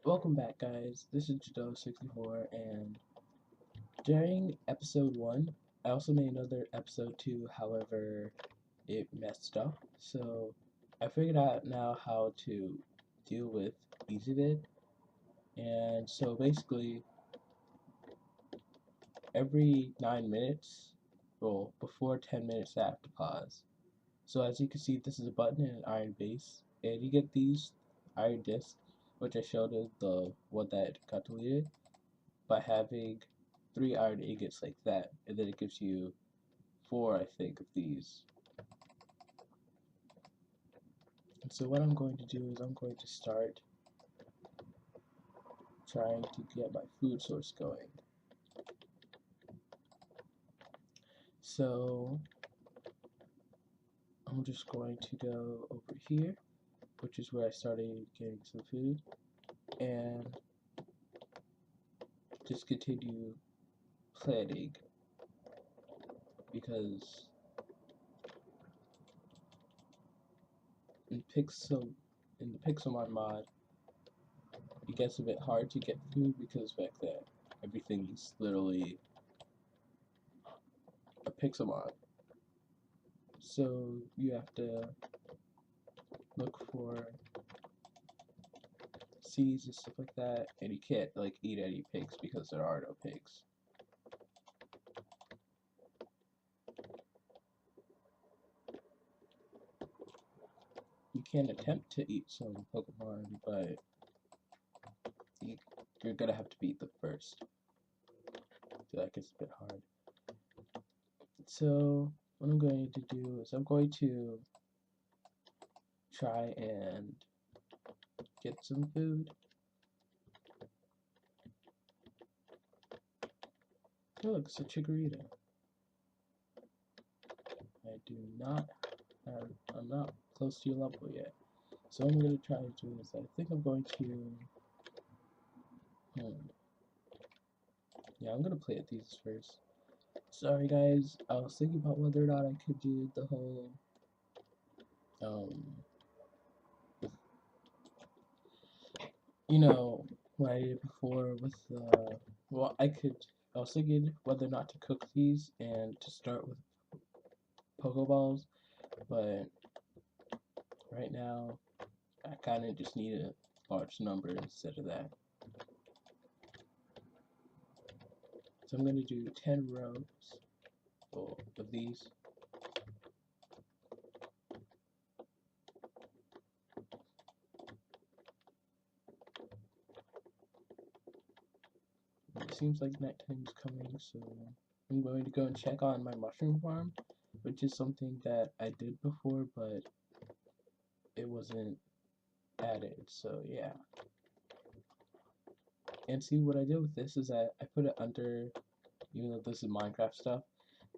Welcome back, guys. This is Jado64, and during episode 1, I also made another episode 2, however, it messed up. So, I figured out now how to deal with EasyVid, and so basically, every 9 minutes, well, before 10 minutes, I have to pause. So, as you can see, this is a button and an iron base, and you get these iron discs, which I showed in the one that got deleted, by having 3 iron ingots like that, and then it gives you 4, I think, of these. And so what I'm going to do is I'm going to start trying to get my food source going. So I'm just going to go over here, which is where I started getting some food, and just continue planting, because in the Pixelmon mod, it gets a bit hard to get food because back then everything's literally a Pixelmon. So you have to look for seeds and stuff like that, and you can't like eat any pigs because there are no pigs. You can attempt to eat some Pokemon, but you're gonna have to beat them first. So that gets a bit hard. So what I'm going to do is I'm going to try and get some food. Oh, look, it's a Chikorita. I do not have, I'm not close to your level yet. So what I'm going to try to do is I think I'm going to, yeah, I'm going to play at these first. Sorry guys, I was thinking about whether or not I could do the whole, you know, what I did before with, well, I was thinking whether or not to cook these and to start with Pokeballs, but right now, I kind of just need a large number instead of that. So I'm going to do 10 rows of these. It seems like nighttime is coming, so I'm going to go and check on my mushroom farm, which is something that I did before, but it wasn't added, so yeah. And see, what I did with this is I put it under, even though this is Minecraft stuff,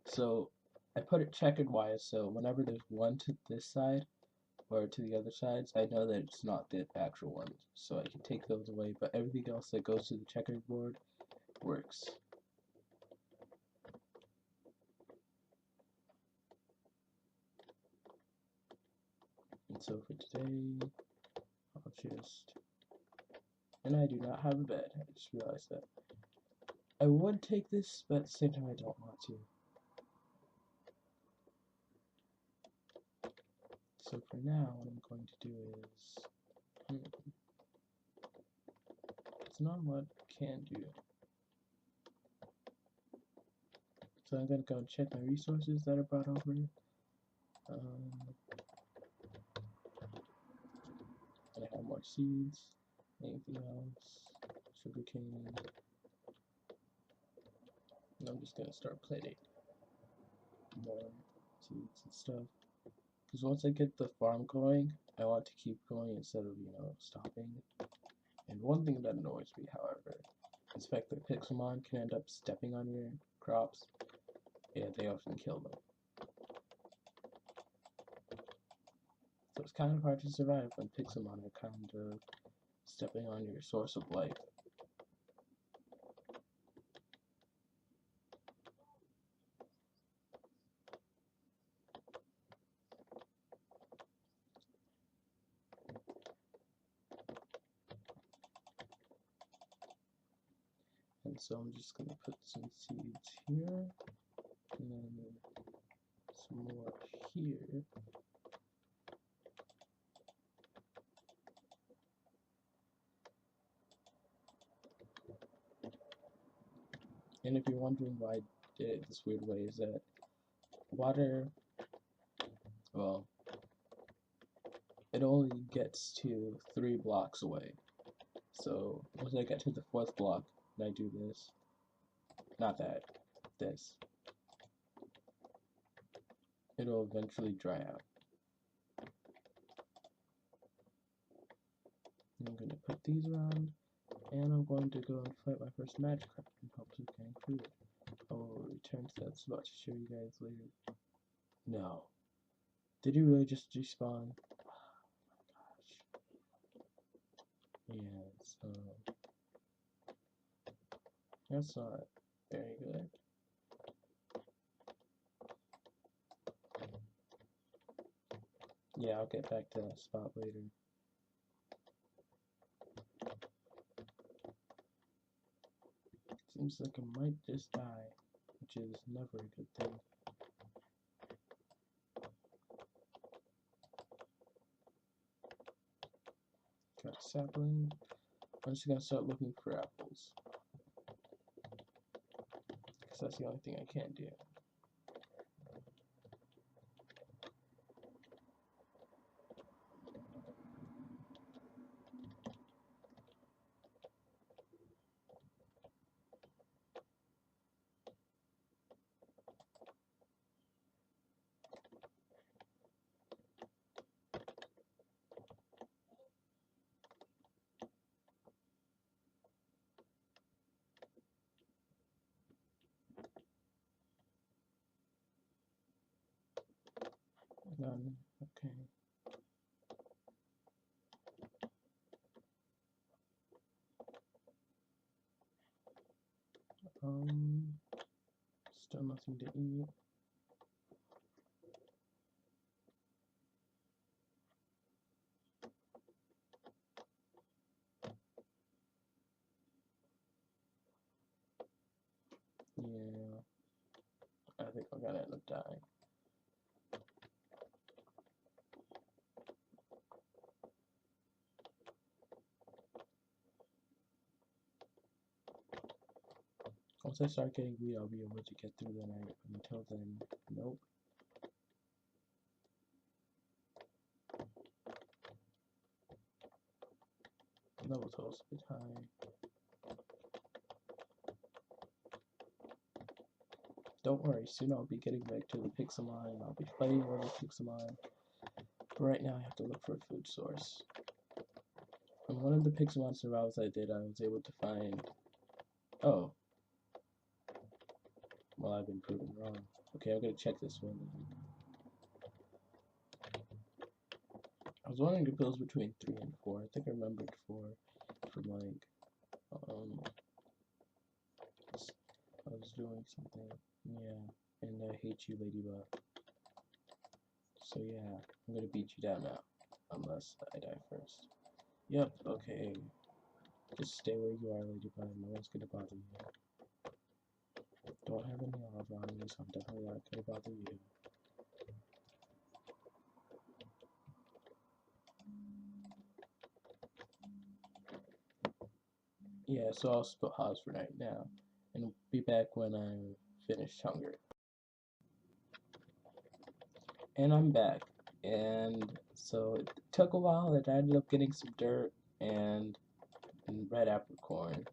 so I put it checkered wise, so whenever there's one to this side, or to the other sides, I know that it's not the actual ones, so I can take those away, but everything else that goes to the checkered board works. And so for today, I'll just, and I do not have a bed, I just realized that. I would take this, but at the same time I don't want to. So for now, what I'm going to do is, it's not what I can do. So I'm going to go and check my resources that I brought over. And I have more seeds, anything else, sugarcane. And I'm just going to start planting more seeds and stuff. Because once I get the farm going, I want to keep going instead of, stopping. And one thing that annoys me, however, is the fact that Pixelmon can end up stepping on your crops, and they often kill them. So it's kind of hard to survive when Pixelmon are kind of stepping on your source of life. And so I'm just gonna put some seeds here, and then some more here. And if you're wondering why I did it this weird way, is that water, well, it only gets to 3 blocks away. So once I get to the 4th block, and I do this, not that, this, it'll eventually dry out. And I'm going to put these around, and I'm going to go and fight my first magic card in hopes of getting food. I will return to that spot to show you guys later. No. Did he really just despawn? Yeah, so that's not very good. Yeah, I'll get back to that spot later. Seems like I might just die, which is never a good thing. Got a sapling. I'm just gonna start looking for apples, because that's the only thing I can do. None. Okay. Still nothing to eat. Yeah, I think I'm gonna end up dying. Once I start getting wheat, I'll be able to get through the night. Until then, nope. Level total's a bit high. Don't worry, soon I'll be getting back to the Pixelmon. I'll be fighting over the Pixelmon. But right now I have to look for a food source. In one of the Pixelmon Survivals I did, I was able to find... Oh. Well, I've been proven wrong. Okay, I'm gonna check this one. I was wondering if it was between 3 and 4. I think I remembered 4 from like, I was doing something. Yeah, and I hate you, Ladybug. So yeah, I'm gonna beat you down now, unless I die first. Yep, okay. Just stay where you are, Ladybug. No one's gonna bother you. Don't have any lava on me, so I'm definitely not gonna bother you. Yeah, so I'll pause for right now, and be back when I'm finished hunger. And I'm back. And so it took a while, that I ended up getting some dirt and red apricorn.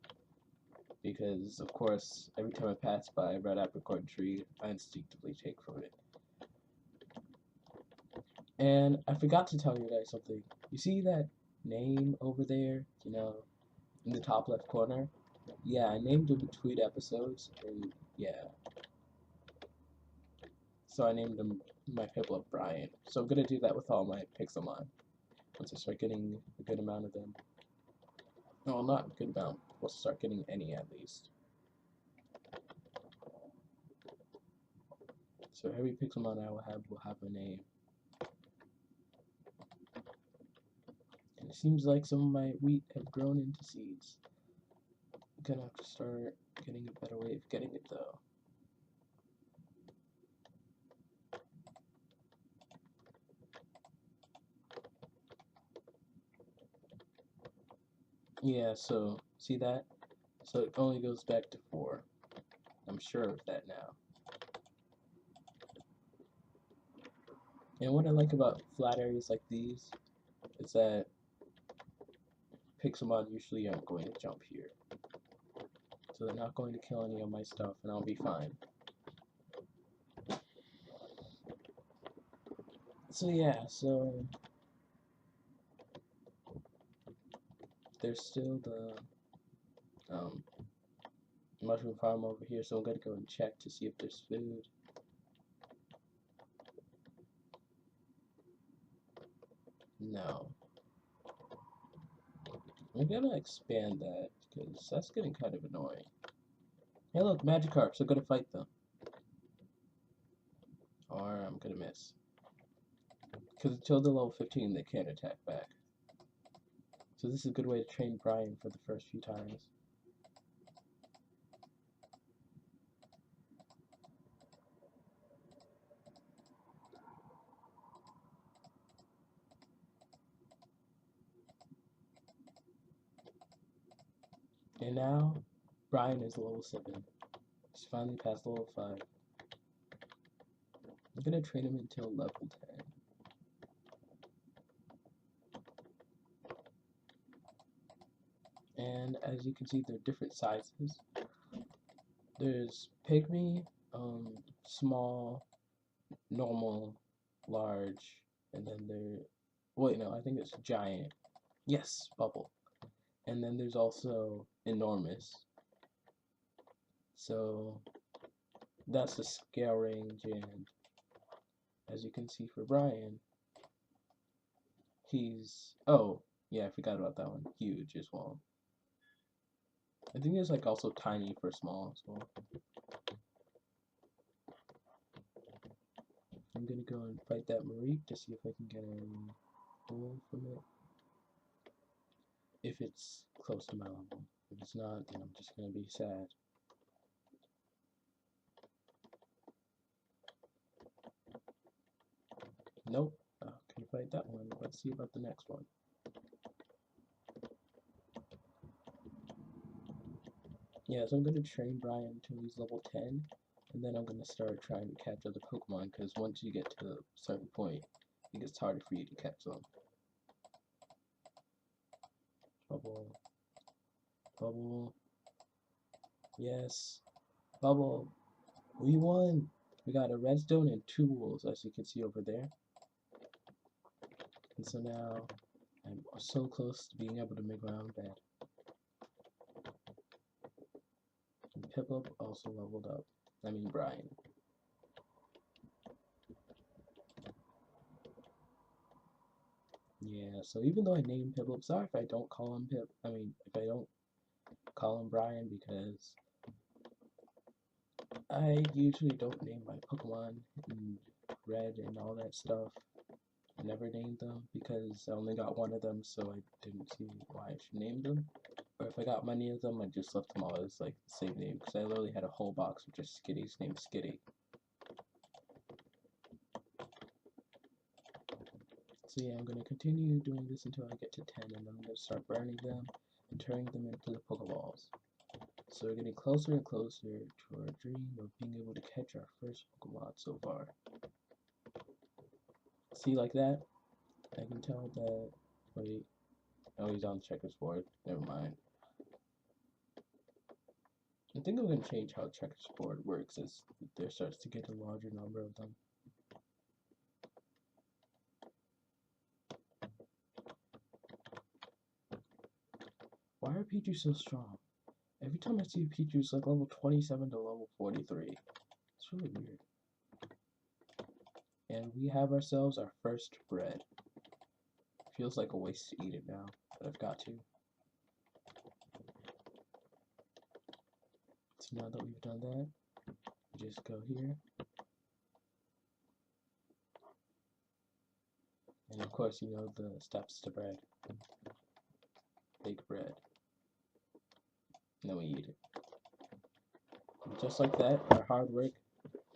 Because, of course, every time I pass by a red apricorn tree, I instinctively take from it. And I forgot to tell you guys something. You see that name over there, you know, in the top left corner? Yeah, I named him between episodes, and yeah. So I named him my Piplup Brian. So I'm gonna do that with all my Pixelmon. Once I start getting a good amount of them. No, not a good amount. We'll start getting any at least. So every Pixelmon I will have a name. And it seems like some of my wheat have grown into seeds. I'm gonna have to start getting a better way of getting it though. Yeah, so see that? So it only goes back to 4. I'm sure of that now. And what I like about flat areas like these is that Pixelmon usually aren't going to jump here. So they're not going to kill any of my stuff and I'll be fine. So yeah, so there's still the mushroom farm over here, so I'm gonna go and check to see if there's food. No. I'm gonna expand that, because that's getting kind of annoying. Hey look, Magikarps, I'm gonna fight them. Or I'm gonna miss. Because until they're level 15, they can't attack back. So this is a good way to train Brian for the first few times. And now, Brian is level 7. He's finally past level 5. I'm gonna train him until level 10. And as you can see, they're different sizes. There's pygmy, small, normal, large, and then wait, no, I think it's giant. Yes, bubble. And then there's also enormous. So that's the scale range, and as you can see for Brian, he's, oh, yeah, I forgot about that one. Huge as well. I think there's like also tiny for small as well. I'm gonna go and fight that Mareep to see if I can get a wool from it. If it's close to my level. If it's not, then I'm just gonna be sad. Nope. Can fight that one. Let's see about the next one. Yeah, so I'm gonna train Brian until he's level 10, and then I'm gonna start trying to catch other Pokemon, because once you get to a certain point, it gets harder for you to catch them. Bubble. Bubble. Yes. Bubble. We won! We got a redstone and 2 wools, as you can see over there. And so now, I'm so close to being able to make my own bed. And Piplup also leveled up. I mean Brian. Yeah, so even though I named Piplup, sorry if I don't call him if I don't call him Brian, because I usually don't name my Pokemon in red and all that stuff. I never named them because I only got one of them, so I didn't see why I should name them. Or if I got many of them, I just left them all as like the same name, because I literally had a whole box of just Skitties named Skitty. So yeah, I'm going to continue doing this until I get to 10, and then I'm going to start burning them and turning them into the Pokeballs. So we're getting closer and closer to our dream of being able to catch our first Pokemon so far. See, like that? I can tell that, wait, oh, he's on the checkers board, never mind. I think I'm going to change how checkers board works as there starts to get a larger number of them. Why are Pichu so strong? Every time I see Pichu, it's like level 27 to level 43. It's really weird. And we have ourselves our first bread. Feels like a waste to eat it now, but I've got to. So now that we've done that, we just go here. And of course, you know the steps to bread. Bake bread. And then we eat it. Just like that, our hard work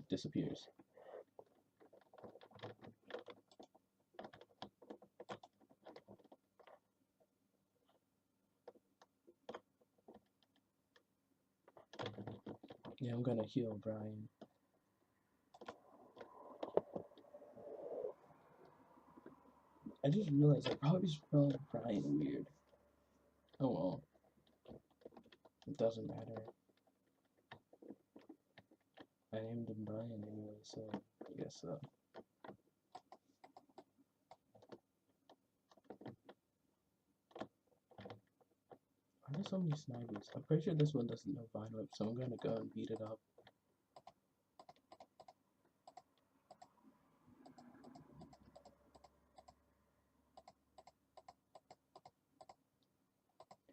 disappears. Yeah, I'm gonna heal Brian. I just realized I probably spelled Brian weird. Oh well, it doesn't matter. I named him Brian anyway, so I guess so. Why are there so many Snivies? I'm pretty sure this one doesn't know Vine Whip, so I'm gonna go and beat it up.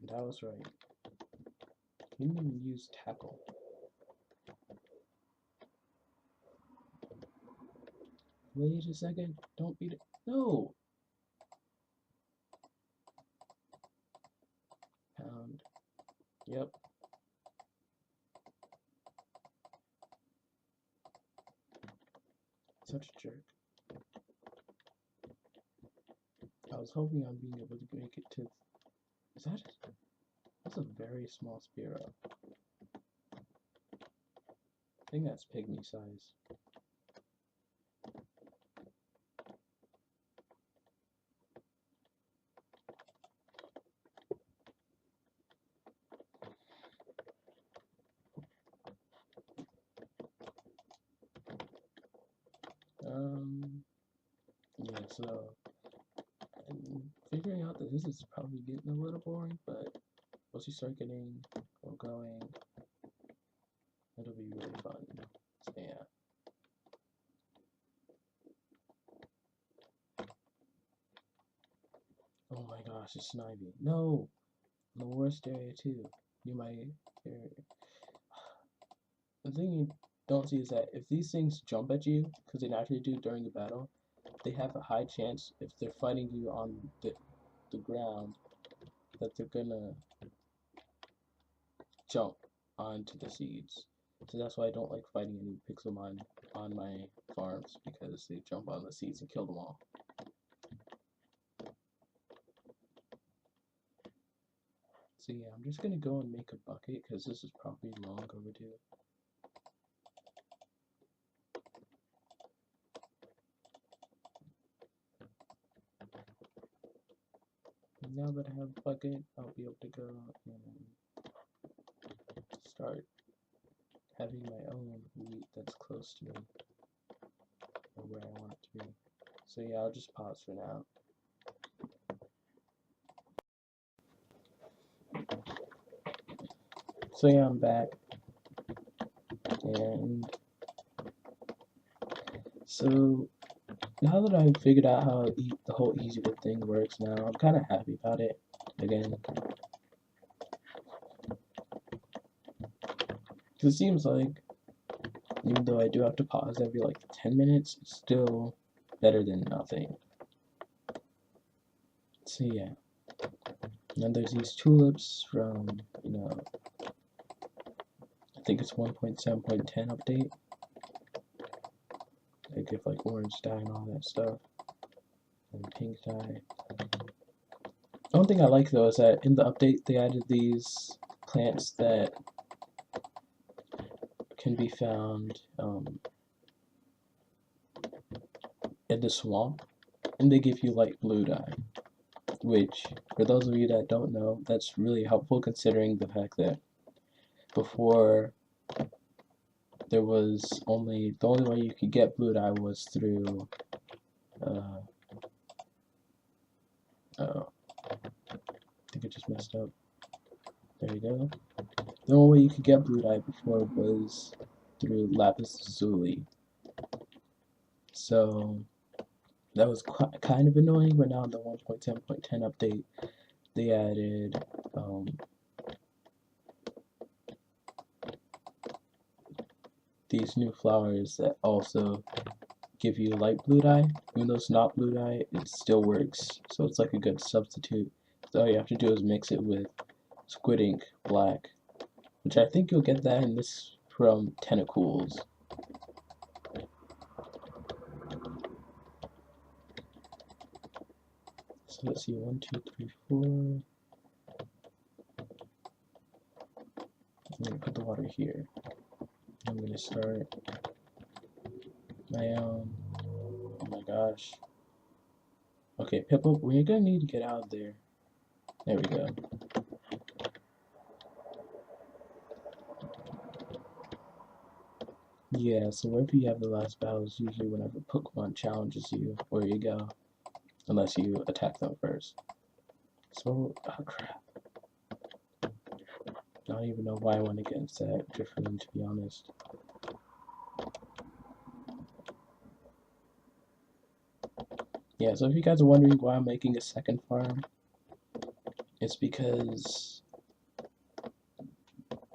And I was right. You didn't even use tackle. Wait a second. Don't beat it. No! Pound. Yep. Such a jerk. I was hoping on being able to make it to... Is that... That's a very small Spearow. I think that's pygmy size. Yeah, so I'm figuring out that this is probably getting a little boring, but once you start getting going, it'll be really fun. So yeah. Oh my gosh, it's Snivy. No! The worst area too. You might area. The thing you don't see is that if these things jump at you, because they naturally do during the battle, they have a high chance if they're fighting you on the ground that they're gonna jump onto the seeds. So that's why I don't like fighting any Pixelmon on my farms, because they jump on the seeds and kill them all. So yeah, I'm just gonna go and make a bucket because this is probably long overdue. And now that I have a bucket, I'll be able to go and start having my own wheat that's close to me, or where I want it to be. So yeah, I'll just pause for now. So yeah, I'm back, and so now that I've figured out how the whole easy whip thing works now, I'm kind of happy about it again. Because it seems like, even though I do have to pause every like 10 minutes, it's still better than nothing. So yeah. And there's these tulips from, I think it's 1.7.10 update. They give like orange dye and all that stuff. And pink dye. The one thing I like though is that in the update they added these plants that can be found in the swamp, and they give you light blue dye, which, for those of you that don't know, that's really helpful considering the fact that before there was the only way you could get blue dye was through I think I just messed up. There you go. The only way you could get blue dye before was through lapis lazuli. So that was kind of annoying, but now in the 1.7.10 update, they added these new flowers that also give you light blue dye. Even though it's not blue dye, it still works. So it's like a good substitute. So all you have to do is mix it with squid ink black, which I think you'll get that in this from tentacles. So let's see, 1, 2, 3, 4. I'm gonna put the water here. I'm gonna start my own. Oh my gosh. Okay, Pipple, we're gonna need to get out of there. There we go. Yeah, so wherever you have the last battle is usually whenever Pokemon challenges you, where you go. Unless you attack them first. So, oh crap. I don't even know why I went against that Drifloon, to be honest. Yeah, so if you guys are wondering why I'm making a second farm, it's because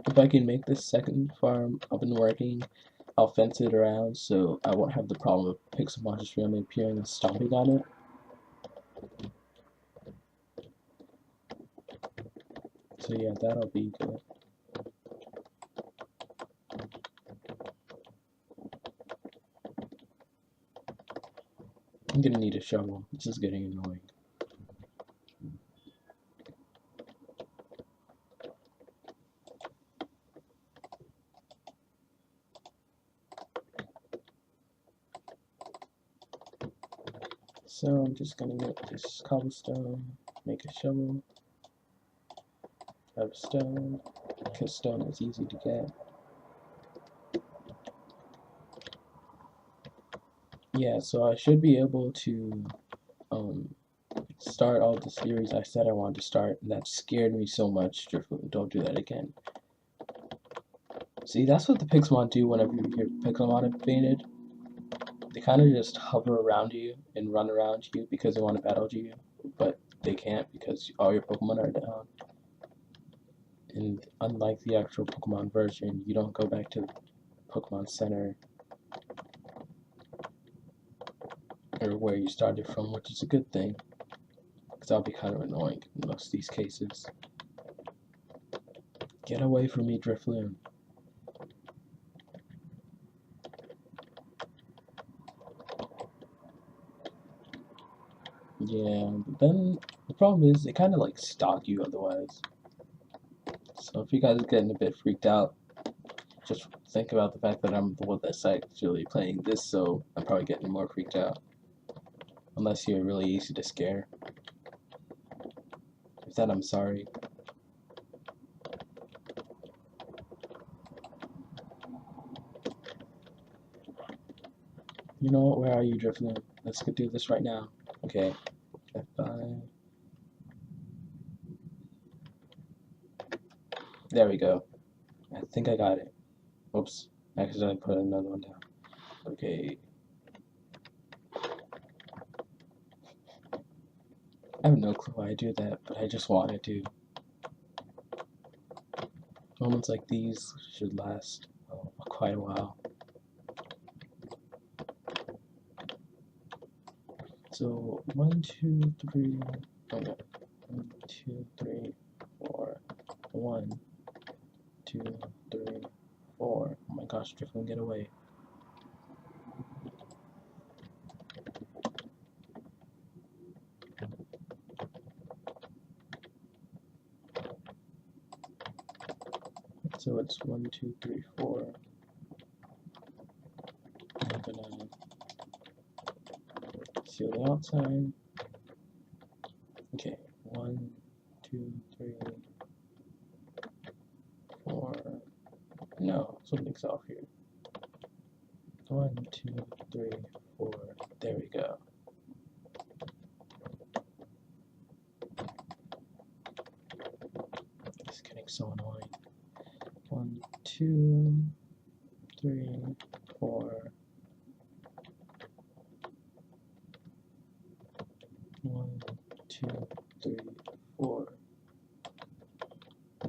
if I can make this second farm up and working, I'll fence it around so I won't have the problem of Pixelmon just randomly appearing and stomping on it. So yeah, that'll be good. I'm gonna need a shovel. This is getting annoying. So I'm just gonna get this cobblestone, make a shovel, have stone, because stone is easy to get. Yeah, so I should be able to start all the series I said I wanted to start, and that scared me so much. Don't do that again. See, that's what the Pixelmon do whenever you hear Pixelmon invaded. They kind of just hover around you and run around you because they want to battle you, but they can't because all your Pokemon are down. And unlike the actual Pokemon version, you don't go back to the Pokemon Center or where you started from, which is a good thing, because that'll be kind of annoying in most of these cases. Get away from me, Drifloon. Yeah, but then the problem is they kind of like stalk you otherwise. So if you guys are getting a bit freaked out, just think about the fact that I'm the one that's actually playing this, so I'm probably getting more freaked out. Unless you're really easy to scare. If that, I'm sorry. You know what? Where are you, Drifloon? Let's go do this right now. Okay. F5. There we go. I think I got it. Oops. I accidentally put another one down. Okay. I have no clue why I do that, but I just wanted to. Moments like these should last quite a while. So 1, 2, 3. Oh no. 1, 2, 3, 4. 1, 2, 3, 4. Oh my gosh, Drifloon, get away. So it's 1, 2, 3, 4. I'm gonna seal the outside. Okay, 1, 2, 3, 4. No, something's off here. 1, 2, 3, 4. There we go. It's getting so annoying. 1, 2, 3, 4. 1, 2, 3, 4.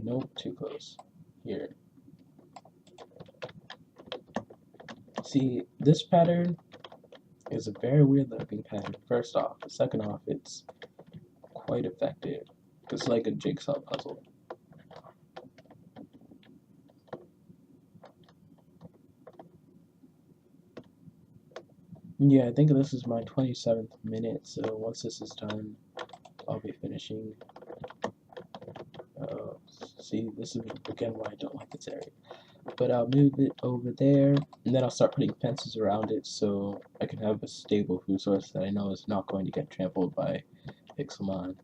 Nope, too close. Here. See, this pattern is a very weird looking pattern, first off. Second off, it's quite effective. It's like a jigsaw puzzle. Yeah, I think this is my 27th minute, so once this is done, I'll be finishing. Uh, See, this is again why I don't like this area. But I'll move it over there, and then I'll start putting fences around it so I can have a stable food source that I know is not going to get trampled by Pixelmon.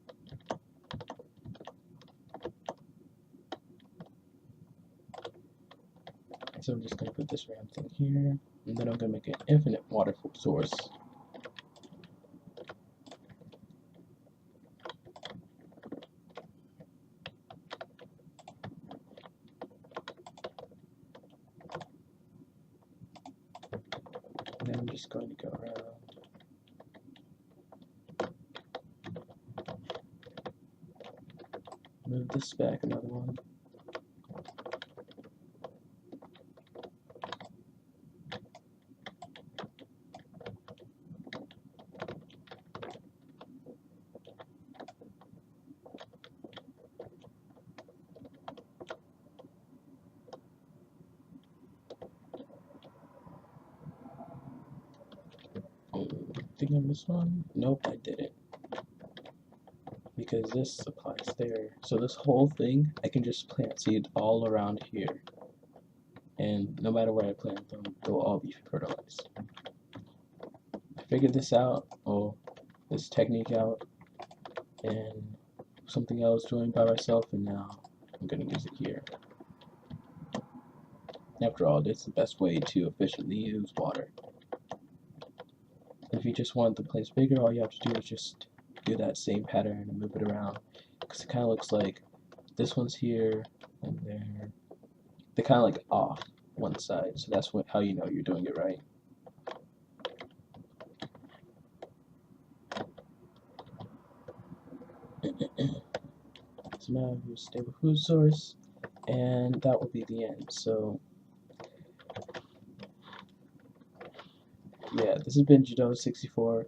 So I'm just going to put this round thing here, and then I'm going to make an infinite water food source. And then I'm just going to go around. Move this back another one. I think I missed one. Nope, I didn't. Because this applies there. So this whole thing, I can just plant seeds all around here. And no matter where I plant them, they'll all be fertilized. I figured this out, this technique out, and something I was doing by myself, and now I'm gonna use it here. After all, it's the best way to efficiently use water. If you just want the place bigger, all you have to do is just do that same pattern and move it around. Because it kind of looks like this one's here and there. They're kind of like off one side, so that's how you know you're doing it right. So now I have a stable food source, and that will be the end. So yeah, this has been Jado64,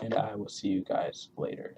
and I will see you guys later.